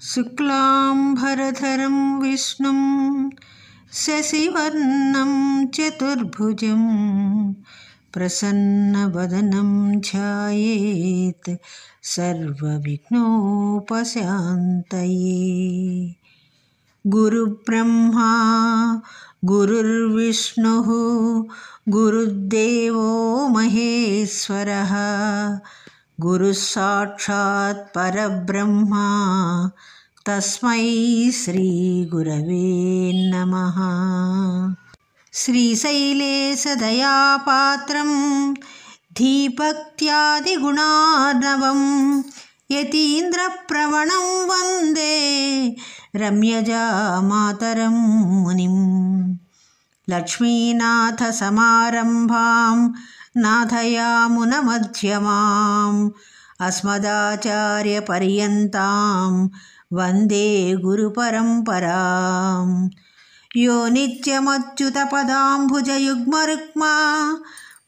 शुक्लांबरधरं विष्णुं शशिवर्णं चतुर्भुजं प्रसन्नवदनं ध्यायेत् सर्वविघ्नोपशान्तये। गुरुब्रह्मा गुरुर्विष्णुः गुरुर्देवो महेश्वरः गुरुसाक्षात् परब्रह्मा तस्मै श्रीगुरवे नमः। श्रीशैलेशदयापात्रं धीभक्त्यादिगुणार्णवं यतीन्द्रप्रवणं वन्दे रम्यजामातरं मुनिं। लक्ष्मीनाथसमारम्भां नाथयामुनमध्यमाम् अस्मदाचार्यपर्यन्तां वन्दे गुरुपरम्परां। यो नित्यमच्युतपदाम्बुजयुग्मरुक्मा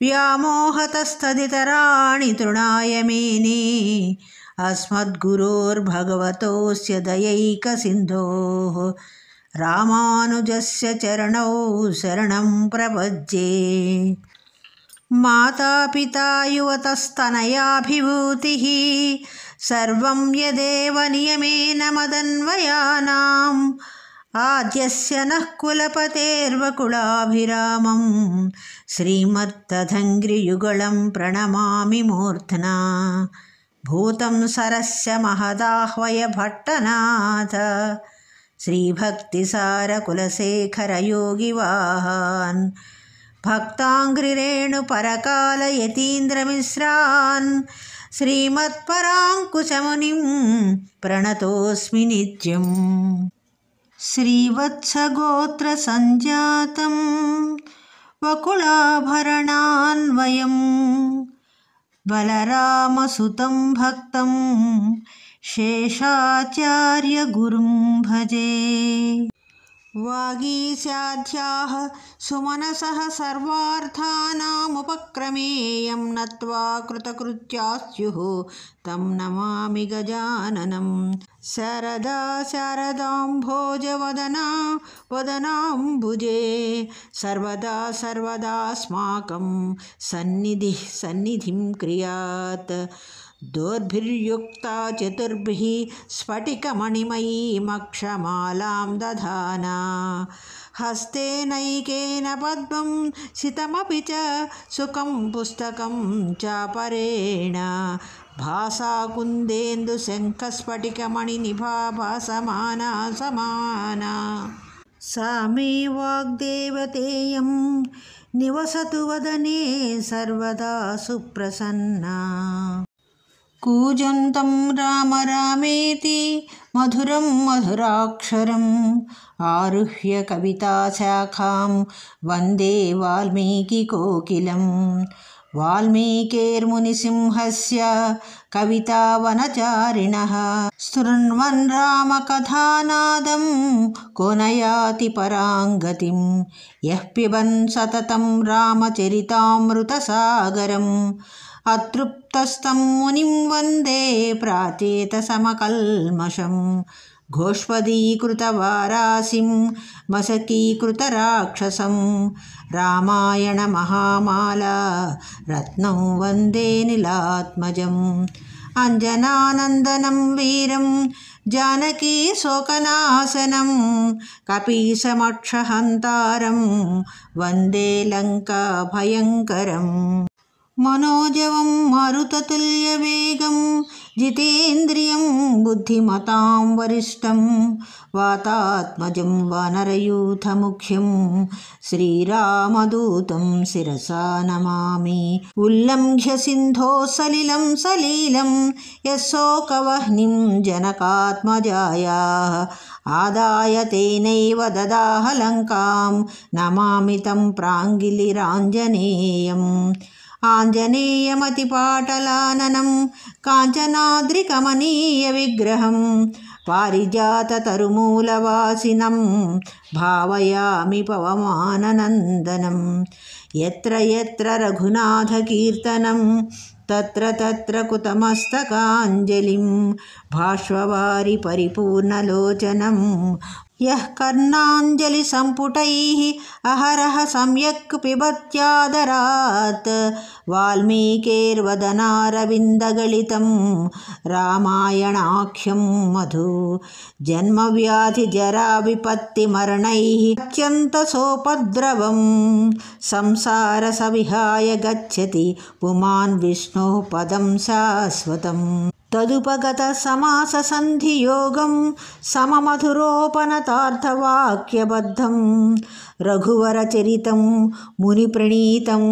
व्यामोहतस्तदितराणि तृणाय मेने अस्मद्गुरोर्भगवतोऽस्य दयैकसिन्धोः रामानुजस्य चरणौ शरणं प्रपद्ये। मातापिता युवतस्तनयाभिभूतिः सर्वं यदेव नियमेन मदन्वयानाम् आद्यस्य नः कुलपतेर्वकुलाभिरामं श्रीमत्तदङ्घ्रियुगलं प्रणमामि मूर्ध्ना। भूतं सरस्य महदाह्वय भट्टनाथ श्रीभक्तिसारकुलशेखरयोगिवाहान् भक्ताङ्घ्रिरेणुपरकालयतीन्द्रमिश्रान् श्रीमत्पराङ्कुशमुनिं प्रणतोऽस्मि नित्यम्। श्रीवत्सगोत्रसञ्जातं वकुलाभरणान्वयं बलरामसुतं भक्तं शेषाचार्यगुरुं भजे। वागीशाध्याः सुमनसः सर्वार्थानामुपक्रमेयं नत्वा कृतकृत्यास्युः तं नमामि गजाननं। शारदा शारदाम्भोजवदना वदनाम्बुजे सर्वदा सर्वदास्माकं सन्निधिं क्रियात्। दोर्भिर्युक्ता चतुर्भिः स्फटिकमणिमयीमक्षमालां दधाना हस्तेनैकेन पद्मं सितमपि च सुखं पुस्तकं चापरेण भासा कुन्देन्दुशङ्खस्फटिकमणिनिभा भासमाना समाना। सा मे वाग्देवतेयं निवसतु वदने सर्वदा सुप्रसन्ना। कूजन्तं राम रामेति मधुरं मधुराक्षरम् आरुह्य कविताशाखां वन्दे वाल्मीकिकोकिलं। वाल्मीकिर्मुनिसिंहस्य कवितावनचारिणः स्तुन्वन् रामकथानादं को न याति पराङ्गतिं। यः पिबन् सततं रामचरितामृतसागरम् अतृप्तस्तं मुनिं वन्दे प्राचेतसमकल्मषम्। घोष्पदीकृतवारासिं मशकीकृतराक्षसं रामायणमहामाला रत्नं वन्दे नीलात्मजम्। अञ्जनानन्दनं वीरं जानकी शोकनाशनं कपीशमक्षहन्तारं वन्दे लङ्काभयङ्करम्। मनोजवं मारुततुल्यवेगं जितेन्द्रियं बुद्धिमतां वरिष्ठं वातात्मजं वानरयूथमुख्यं श्रीरामदूतं शिरसा नमामि। उल्लङ्घ्य सिन्धोः सलिलं सलीलं यशोकवह्निं जनकात्मजायाः आदाय तेनैव ददाह लङ्कां नमामि तं प्राङ्गिलिराञ्जनेयम्। आञ्जनेयमतिपाटलाननं काञ्चनाद्रिकमनीयविग्रहं पारिजाततरुमूलवासिनं भावयामि पवमाननन्दनं। यत्र यत्र रघुनाथकीर्तनं तत्र तत्र कुतमस्तकाञ्जलिं भाष्ववारि परिपूर्णलोचनं यः कर्णाञ्जलिसम्पुटैः अहरः सम्यक् पिबत्यादरात् वाल्मीकेर्वदनारविन्दगलितं रामायणाख्यं मधु जन्मव्याधिजराविपत्तिमरणैः अत्यन्तसोपद्रवं संसारसविहाय गच्छति पुमान् विष्णोः पदं शाश्वतम् तदुपगतसमाससन्धियोगं सममधुरोपनतार्थवाक्यबद्धं रघुवरचरितं मुनिप्रणीतं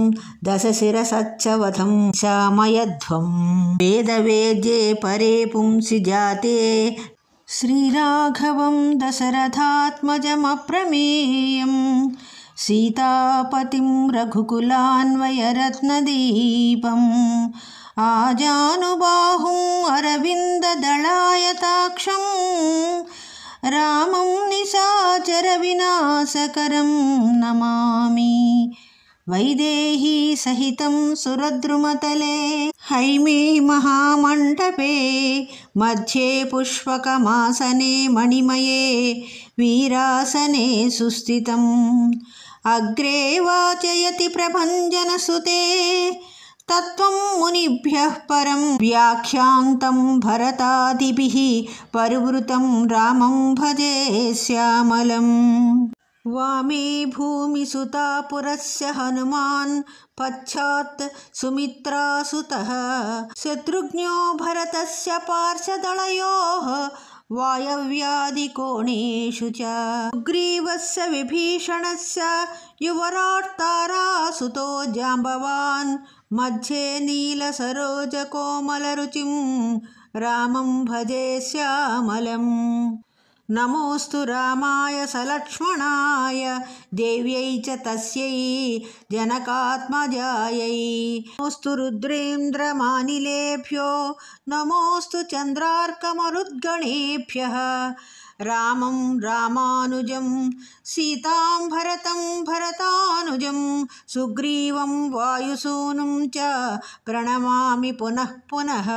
दशशिरसच्चवधं श्यामयध्वं वेदवेद्ये परे पुंसि जाते श्रीराघवं दशरथात्मजमप्रमेयं सीतापतिं रघुकुलान्वयरत्नदीपम् आजानुबाहुम् अरविन्ददलायताक्षं रामं निशाचरविनाशकरं नमामि वैदेही सहितं सुरद्रुमतले हैमे महामण्डपे मध्ये पुष्पकमासने मणिमये वीरासने सुस्थितम् अग्रे वाचयति प्रभञ्जनसुते तत्त्वं मुनिभ्यः परं व्याख्यान्तं भरतादिभिः परिवृतं रामं भजे श्यामलम् वामे भूमिसुतापुरस्य हनुमान् पश्चात् सुमित्रासुतः शत्रुघ्नो भरतस्य पार्श्वदलयोः वायव्यादिकोणेषु च सुग्रीवस्य विभीषणस्य युवराट्तारासुतो जाम्बवान् मध्ये नीलसरोजकोमलरुचिं रामं भजे श्यामलम् नमोऽस्तु रामाय सलक्ष्मणाय देव्यै च तस्यै जनकात्मजायै नमोऽस्तु रुद्रेन्द्रमानिलेभ्यो नमोऽस्तु चन्द्रार्कमरुद्गणेभ्यः रामं रामानुजं सीतां भरतं भरतानुजं सुग्रीवं वायुसूनुं च प्रणमामि पुनः पुनः।